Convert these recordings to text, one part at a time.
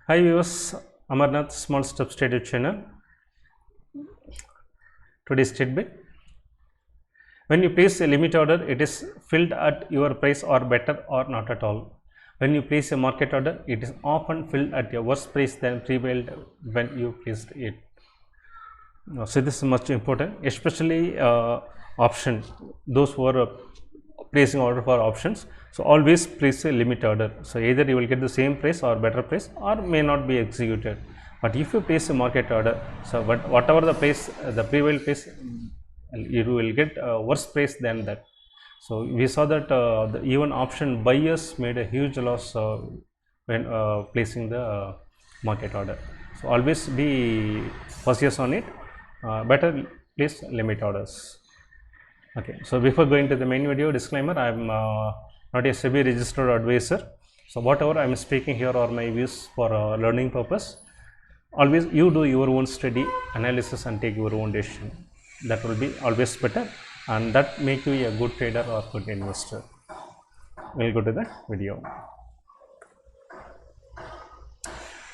Hi viewers, Amarnath Small Steps Trader channel. Today's tidbit: when you place a limit order, it is filled at your price or better or not at all. When you place a market order, it is often filled at a worse price than prevailed when you placed it. So this is much important, especially option. Those who are placing order for options, so always place a limit order. So either you will get the same price or better price, or may not be executed. But if you place a market order, so whatever the price, the prevailed price, you will get worse price than that. So we saw that even option buyers made a huge loss when placing the market order. So always be cautious on it. Better place limit orders. Okay, so before going to the main video, disclaimer: I am not a SEBI registered advisor. So whatever I am speaking here are my views for learning purpose. Always you do your own study analysis and take your own decision. That will be always better, and that make you a good trader or good investor. We'll go to the video.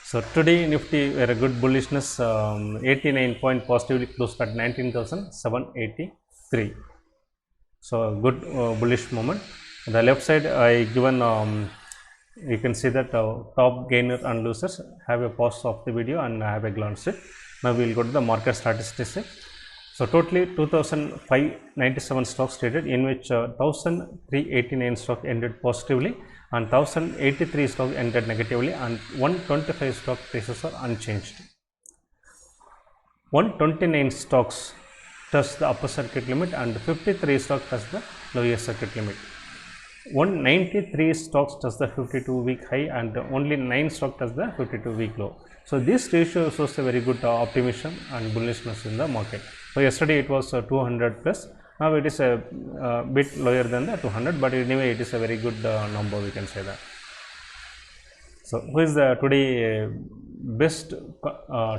So today Nifty were a good bullishness, 89 point positively closed at 19,783. So good bullish moment. On the left side I given you can see that top gainer and losers. Have a pause of the video and have a glance at it. Now we will go to the market statistics. So totally 2,597 stocks traded, in which 1,389 stock ended positively and 1,083 stock ended negatively, and 125 stock prices are unchanged. 129 stocks touched the upper circuit limit and 53 stocks touched the lower circuit limit. 193 stocks touched the 52-week high and only 9 stocks touched the 52-week low. So this ratio shows a very good optimism and bullishness in the market. So yesterday it was 200 plus. Now it is a bit lower than the 200, but anyway it is a very good number, we can say that. So who is the today best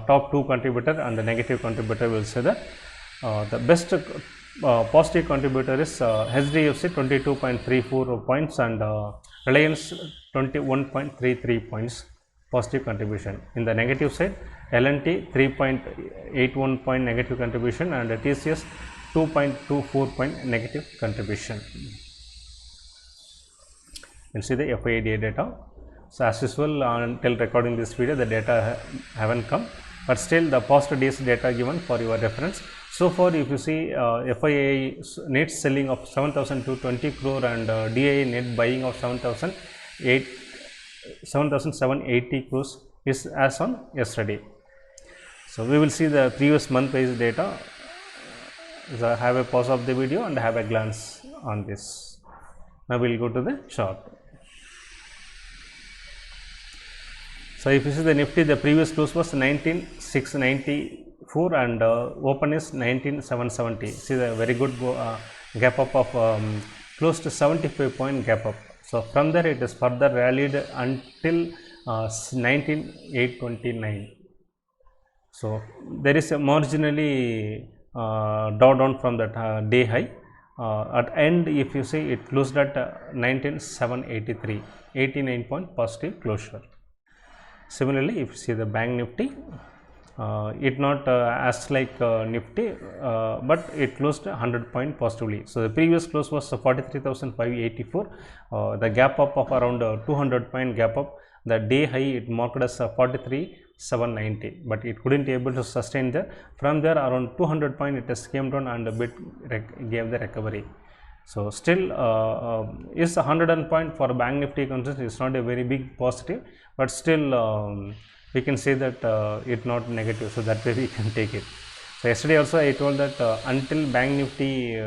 top 2 contributor and the negative contributor? Will say that the best positive contributor is HDFC 22.34 points and Reliance 21.33 points positive contribution. In the negative side, L&T 3.81 point negative contribution and TCS 2.24 point negative contribution. You'll see the FIDA data. So as usual, until recording this video, the data haven't come, but still the past days data given for your reference. So far, if you see FIA net selling of 7,220 crore and DIA net buying of 7,780 crores is as on yesterday. So we will see the previous month wise data. So have a pause of the video and have a glance on this. Now we will go to the chart. So if you see the Nifty, the previous close was 19,694 and open is 19,770. See the very good gap up of close to 75 point gap up. So from there it is further rallied until 19,829. So there is a marginally down from that day high. At end, if you see, it closed at 19,783, 89 point positive closure. Similarly, if you see the Bank Nifty, it not as like Nifty, but it closed 100 point positively. So the previous close was 43,584. The gap up of around 200 point gap up. The day high it marked as 43,790, but it couldn't be able to sustain there. From there around 200 point it has came down and a bit gave the recovery. So still is 100 point for Bank Nifty concern is not a very big positive, but still we can say that it not negative, so that way we can take it. So yesterday also I told that until Bank Nifty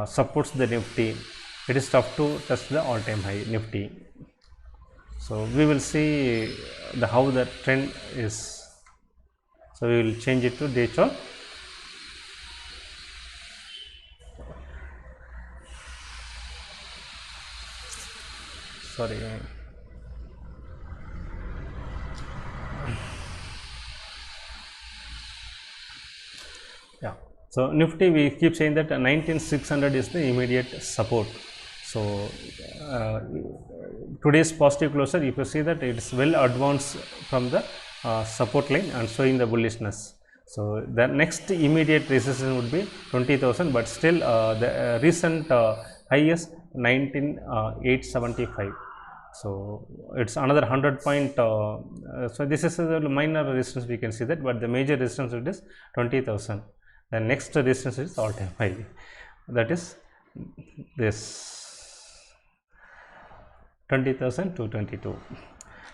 supports the Nifty, it is tough to touch the all-time high Nifty. So we will see how the trend is. So we will change it to day chart. Sorry. Yeah. So Nifty, we keep saying that 19,600 is the immediate support. So today's positive closure, if you see that it is well advanced from the support line and showing the bullishness. So the next immediate resistance would be 20,000, but still the recent high is 19,875. So it's another 100 point. So this is a minor resistance, we can see that, but the major resistance it is 20,000. The next resistance is all time high, that is this 20,222.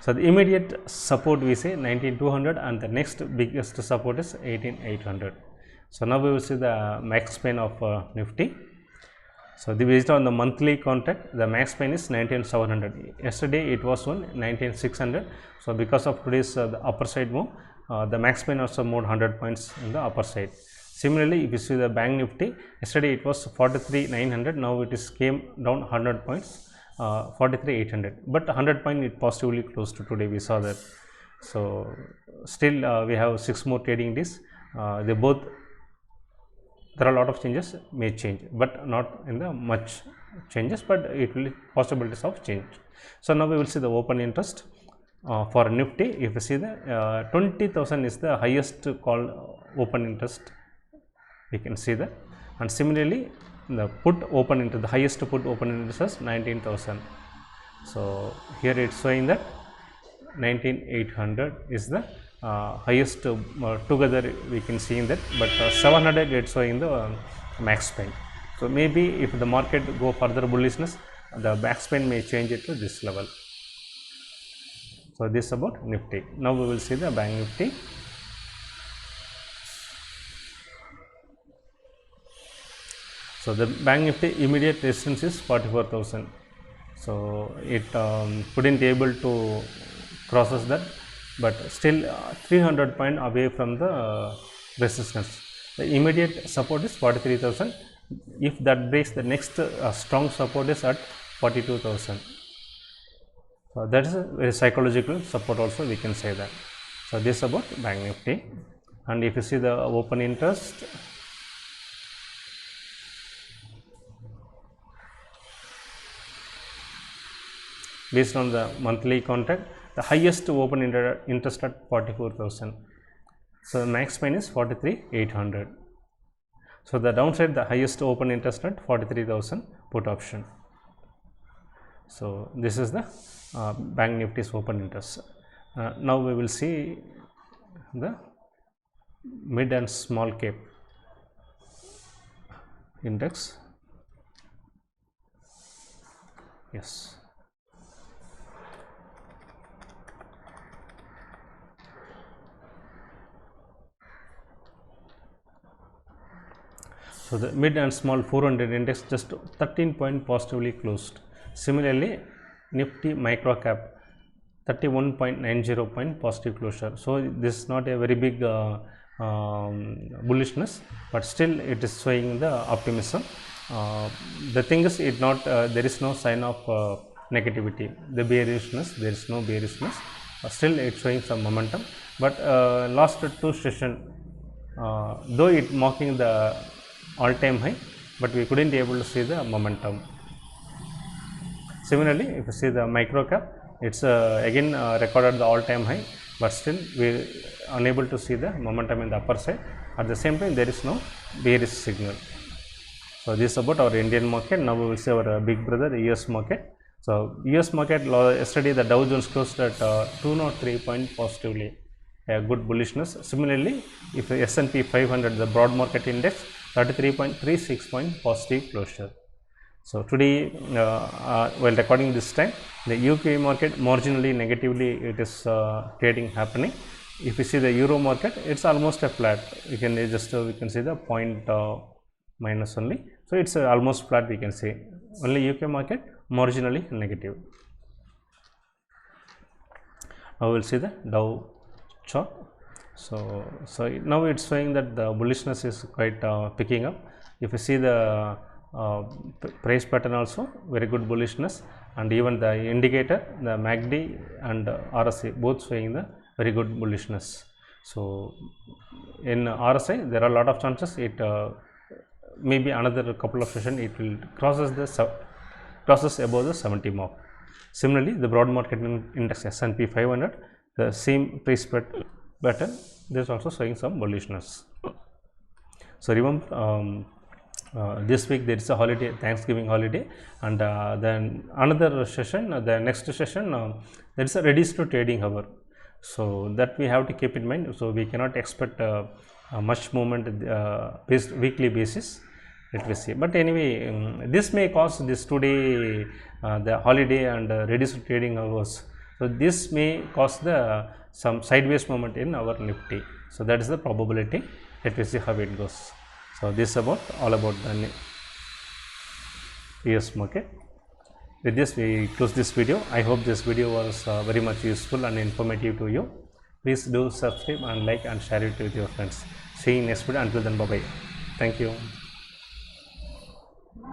So the immediate support we say 19,200, and the next biggest support is 18,800. So now we will see the max span of Nifty. So based on the monthly contract, the max span is 19,700. Yesterday it was on 19,600. So because of today's the upper side move, the max span also moved 100 points in the upper side. Similarly, if you see the Bank Nifty, yesterday it was 43,900. Now it is came down 100 points. 43,800, but 100 point it positively closed to today, we saw that. So still we have 6 more trading days. They both, there are a lot of changes may change, but not in the much changes, but it will possibilities of change. So now we will see the open interest for Nifty. If you see the 20,000 is the highest call open interest, we can see that. And similarly the put open interest, the highest put open interest is 19,000. So here it's showing that 19,800 is the highest together, we can see in that, but 700 it's showing the max span. So maybe if the market go further bullishness, the max span may change it to this level. So this about Nifty. Now we will see the Bank Nifty. So the Bank Nifty immediate resistance is 44,000. So it couldn't able to crosses that, but still 300 point away from the resistance. The immediate support is 43,000. If that breaks, the next strong support is at 42,000. So that is a very psychological support also, we can say that. So this about Bank Nifty. And if you see the open interest, based on the monthly contract, the highest open interest at 44,000. So the max span is 43,800. So the downside, the highest open interest at 43,000 put option. So this is the Bank Nifty's open interest. Now we will see the mid and small cap index. Yes. So the mid and small 400 index just 13 point positively closed. Similarly, Nifty micro cap 31.90 point positive closure. So this is not a very big bullishness, but still it is showing the optimism. The thing is, it not there is no sign of negativity. The bearishness, there is no bearishness. Still it showing some momentum, but last two session, though it marking the all-time high, but we couldn't be able to see the momentum. Similarly, if you see the micro cap, it's again recorded the all-time high, but still we unable to see the momentum in the upper side. At the same time, there is no bearish signal. So this is about our Indian market. Now we will see our big brother, the US market. So US market, yesterday the Dow Jones closed at 203 point positively, a good bullishness. Similarly, if the S&P 500, the broad market index, 33.36 point positive closure. So today, while recording this time, the UK market marginally negatively it is trading happening. If you see the Euro market, it's almost a flat. You can just we can see the point minus only. So it's almost flat, we can say. Only UK market marginally negative. Now we'll see the Dow chart. So now it's showing that the bullishness is quite picking up. If you see the price pattern also, very good bullishness, and even the indicator, the MACD and RSI both showing the very good bullishness. So in RSI, there are a lot of chances it maybe another couple of sessions it will crosses the crosses above the 70 mark. Similarly, the broad market index S&P 500, the same price pattern, there is also showing some bullishness. So remember, this week there is a holiday, Thanksgiving holiday, and then another session, the next session, there is a reduced to trading hour. So that we have to keep in mind. So we cannot expect much movement based weekly basis. Let me see. But anyway, this may cause this today the holiday and reduced trading hours. So this may cause the some sideways movement in our Nifty. So that is the probability. Let me see how it goes. So this is all about the US market. With this, we close this video. I hope this video was very much useful and informative to you. Please do subscribe and like and share it with your friends. See you in next video. Until then, bye bye. Thank you.